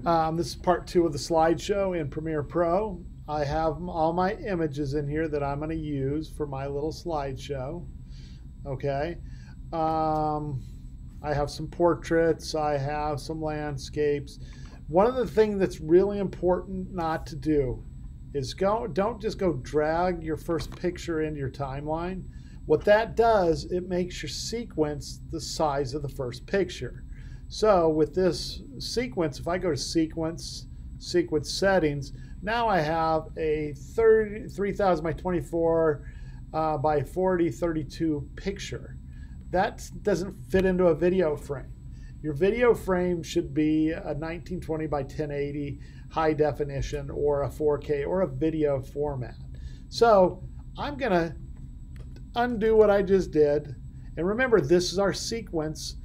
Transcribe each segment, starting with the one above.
This is part 2 of the slideshow in Premiere Pro. I have all my images in here that I'm going to use for my little slideshow. Okay. I have some portraits. I have some landscapes. One of the things that's really important not to do is don't just go drag your first picture into your timeline. What that does, it makes your sequence the size of the first picture. So with this sequence, if I go to sequence settings, now I have a 3000 by 24 by 40, 32 picture. That doesn't fit into a video frame. Your video frame should be a 1920 by 1080 high definition or a 4K or a video format. So I'm going to undo what I just did. And remember, this is our sequence.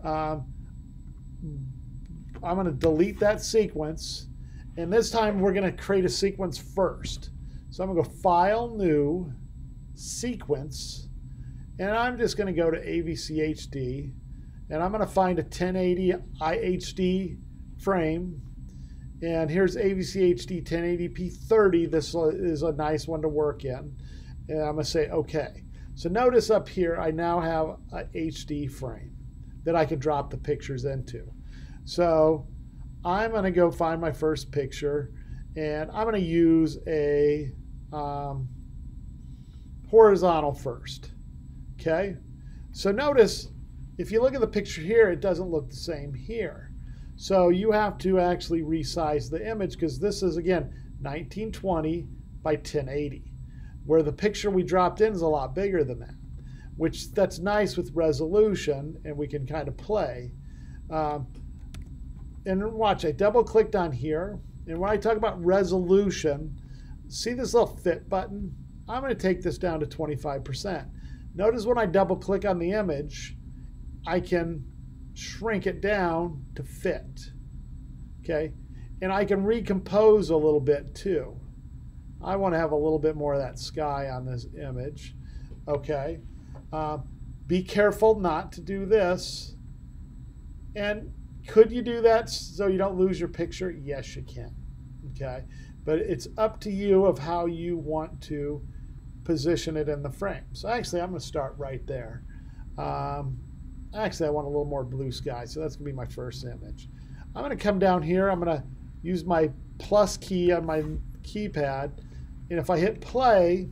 I'm going to delete that sequence. And this time we're going to create a sequence first. So I'm going to go File, New, Sequence. And I'm just going to go to AVC HD. And I'm going to find a 1080 iHD frame. And here's AVC HD 1080p 30. This is a nice one to work in. And I'm going to say OK. So notice up here, I now have a HD frame that I can drop the pictures into. So I'm going to go find my first picture, and I'm going to use a horizontal first. Okay? So notice, if you look at the picture here, it doesn't look the same here. So you have to actually resize the image because this is, again, 1920 by 1080. Where the picture we dropped in is a lot bigger than that, which that's nice with resolution, and we can kind of play. And watch, I double clicked on here, and when I talk about resolution, see this little fit button? I'm going to take this down to 25%. Notice when I double click on the image, I can shrink it down to fit. Okay, and I can recompose a little bit too. I want to have a little bit more of that sky on this image. Okay. Be careful not to do this. And could you do that so you don't lose your picture? Yes, you can. Okay. But it's up to you of how you want to position it in the frame. So actually, I'm going to start right there. Actually, I want a little more blue sky, so that's going to be my first image. I'm going to come down here. I'm going to use my plus key on my keypad. And if I hit play,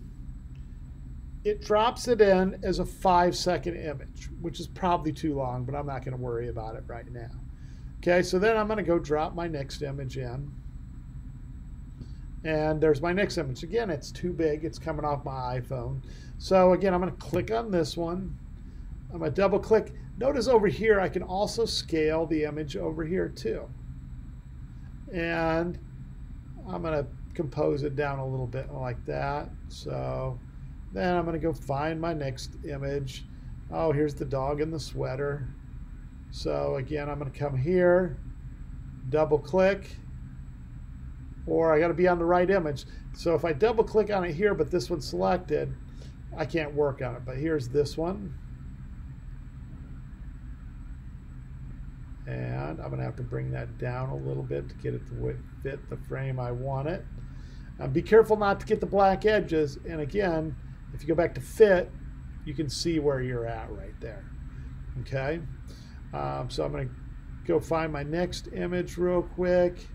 it drops it in as a 5-second image, which is probably too long, but I'm not going to worry about it right now. Okay, so then I'm going to go drop my next image in. And there's my next image. Again, it's too big. It's coming off my iPhone. So again, I'm going to click on this one. I'm going to double click. Notice over here, I can also scale the image over here too. And I'm going to compose it down a little bit like that. So then I'm going to go find my next image. Oh, here's the dog in the sweater. So again, I'm going to come here, double click, or I got to be on the right image. So if I double click on it here, but this one's selected, I can't work on it. But here's this one. And I'm going to have to bring that down a little bit to get it to fit the frame I want it. Be careful not to get the black edges. And again, if you go back to fit, you can see where you're at right there. Okay. So I'm going to go find my next image real quick.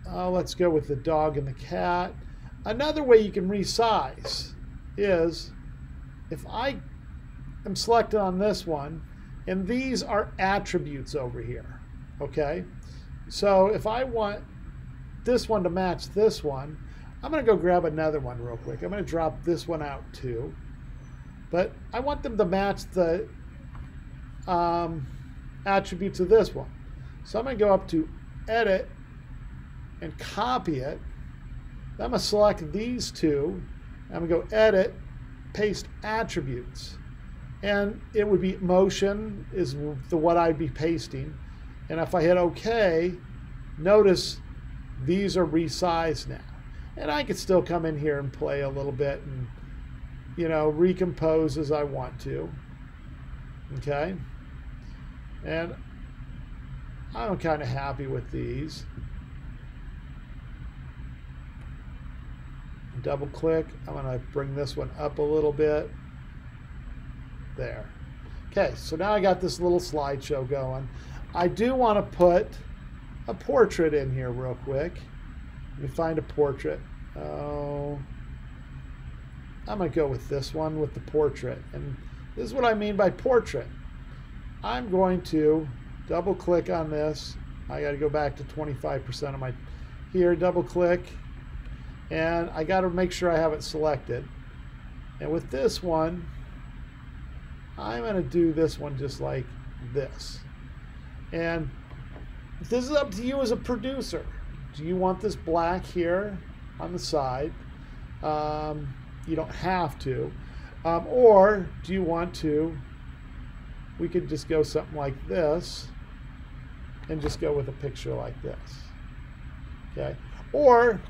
Let's go with the dog and the cat. Another way you can resize is if I am selected on this one, and these are attributes over here. Okay, so if I want this one to match this one, I'm going to go grab another one real quick. I'm going to drop this one out too, but I want them to match the attributes of this one. So I'm going to go up to Edit and copy it. Then I'm going to select these two. I'm going to go Edit, Paste Attributes, and it would be motion is the what I'd be pasting. And if I hit OK, notice these are resized now. And I could still come in here and play a little bit and, you know, recompose as I want to. Okay, and I'm kind of happy with these. Double click. I'm going to bring this one up a little bit. There. Okay, so now I got this little slideshow going. I do want to put a portrait in here real quick. Let me find a portrait. Oh, I'm going to go with this one with the portrait. And this is what I mean by portrait. I'm going to double click on this. I got to go back to 25% of my, here, double click. And I got to make sure I have it selected. And with this one, I'm going to do this one just like this. And this is up to you as a producer. Do you want this black here on the side? You don't have to. Or do you want to, we could just go something like this and just go with a picture like this. Okay. Or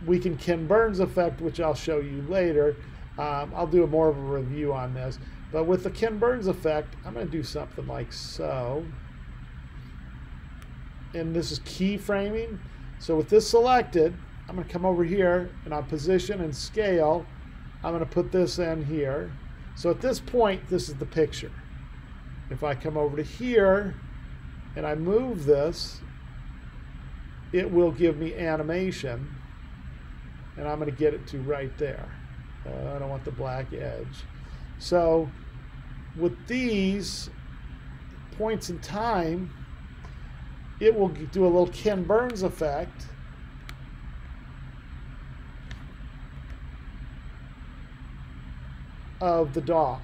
we can Ken Burns effect, which I'll show you later. I'll do more of a review on this. But with the Ken Burns effect, I'm going to do something like so. And this is keyframing. So with this selected, I'm going to come over here and on position and scale, I'm going to put this in here. So at this point, this is the picture. If I come over to here and I move this, it will give me animation. And I'm going to get it to right there. I don't want the black edge. So with these points in time, it will do a little Ken Burns effect. Of the dog.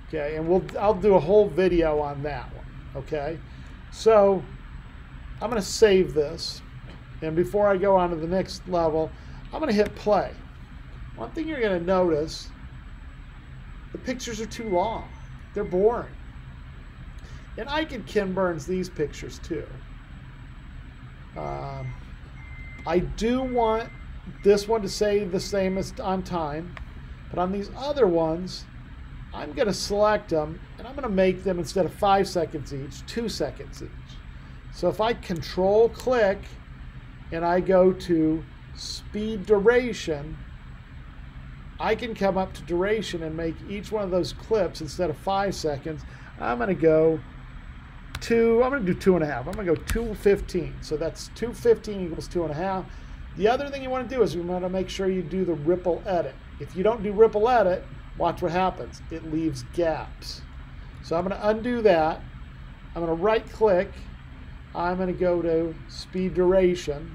Okay, and I'll do a whole video on that one. Okay, so I'm going to save this. And before I go on to the next level, I'm going to hit play. One thing you're going to notice, the pictures are too long. They're boring. And I can Ken Burns these pictures too. I do want this one to say the same as on time, but on these other ones, I'm going to select them and I'm going to make them, instead of 5 seconds each, 2 seconds each. So if I control click and I go to speed duration, I can come up to duration and make each one of those clips, instead of 5 seconds, I'm going to go to, I'm going to do 2.5. I'm going to go 2:15. So that's 2:15 equals 2.5. The other thing you want to do is you want to make sure you do the ripple edit. If you don't do ripple edit, watch what happens. It leaves gaps. So I'm going to undo that. I'm going to right click. I'm going to go to speed duration.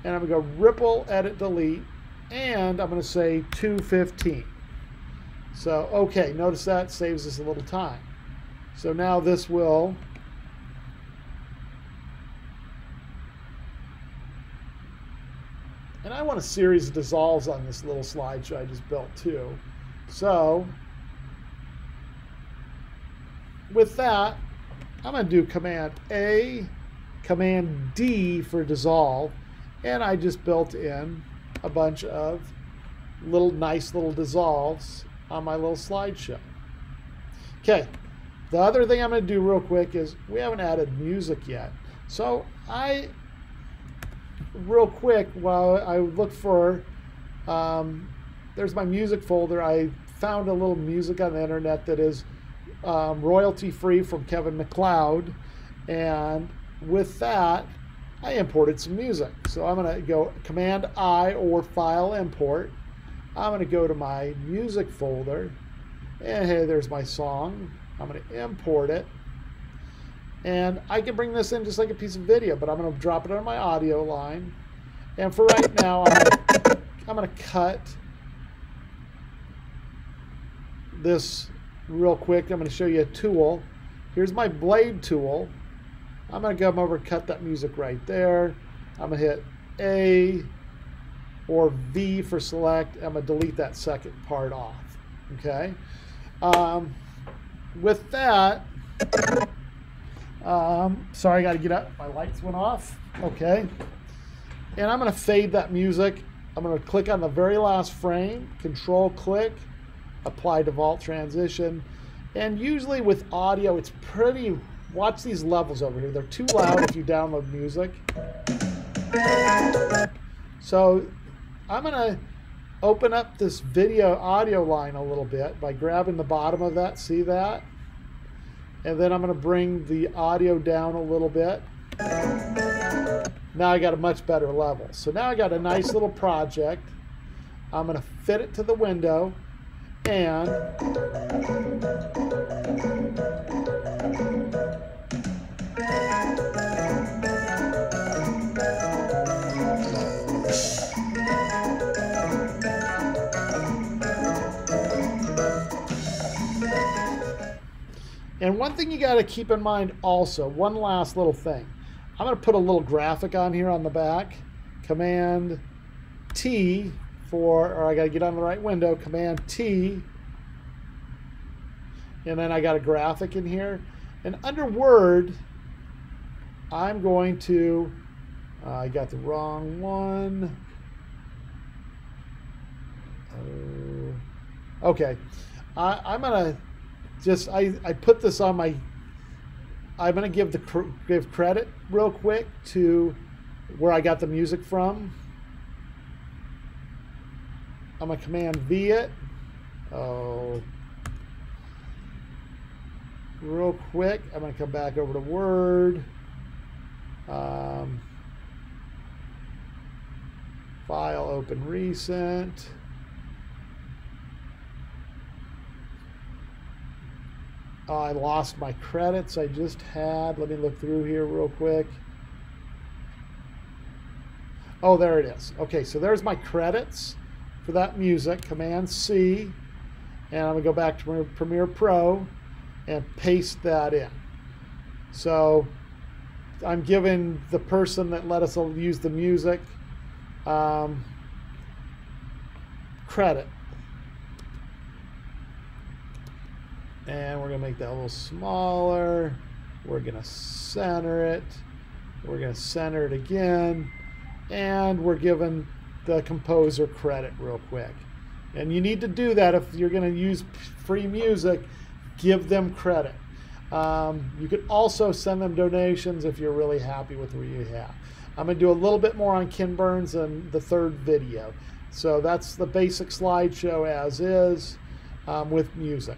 And I'm going to go ripple edit delete. And I'm going to say 2:15. So, okay, notice that saves us a little time. So now this will and I want a series of dissolves on this little slideshow I just built too. So with that, I'm going to do Command A, Command D for dissolve, and I just built in a bunch of nice little dissolves on my little slideshow. Okay, the other thing I'm going to do real quick is we haven't added music yet. So real quick, while I look for, there's my music folder. I found a little music on the internet that is royalty free from Kevin MacLeod, and with that I imported some music. So I'm going to go Command I or File Import. I'm going to go to my music folder, and hey, there's my song. I'm going to import it, and I can bring this in just like a piece of video, but I'm going to drop it on my audio line. And for right now, I'm going to cut this real quick. I'm going to show you a tool. Here's my blade tool. I'm going to come over and cut that music right there. I'm going to hit A or V for select. I'm going to delete that second part off. Okay. With that, sorry, I got to get up. My lights went off. Okay. And I'm going to fade that music. I'm going to click on the very last frame, control click, apply default transition, And usually with audio, it's pretty, watch these levels over here. They're too loud if you download music. So I'm gonna open up this video audio line a little bit by grabbing the bottom of that, see that? And then I'm gonna bring the audio down a little bit. Now I got a much better level. So now I got a nice little project. I'm gonna fit it to the window and one thing you got to keep in mind also, one last little thing. I'm going to put a little graphic on here on the back. Command T for, or I got to get on the right window, Command T. And then I got a graphic in here. And under Word, I'm going to, I got the wrong one. Okay. I'm going to just, I put this on my, I'm going to give credit real quick to where I got the music from. I'm going to Command V it. Oh. Real quick, I'm going to come back over to Word. File, open recent. Oh, I lost my credits I just had. Let me look through here real quick. Oh, there it is. Okay, so there's my credits for that music. Command C. And I'm going to go back to Premiere Pro and paste that in. So I'm giving the person that let us use the music credit. And we're going to make that a little smaller. We're going to center it. We're going to center it again. And we're giving the composer credit real quick. And you need to do that if you're going to use free music. Give them credit. You could also send them donations if you're really happy with what you have. I'm going to do a little bit more on Ken Burns in the third video. So that's the basic slideshow as is with music.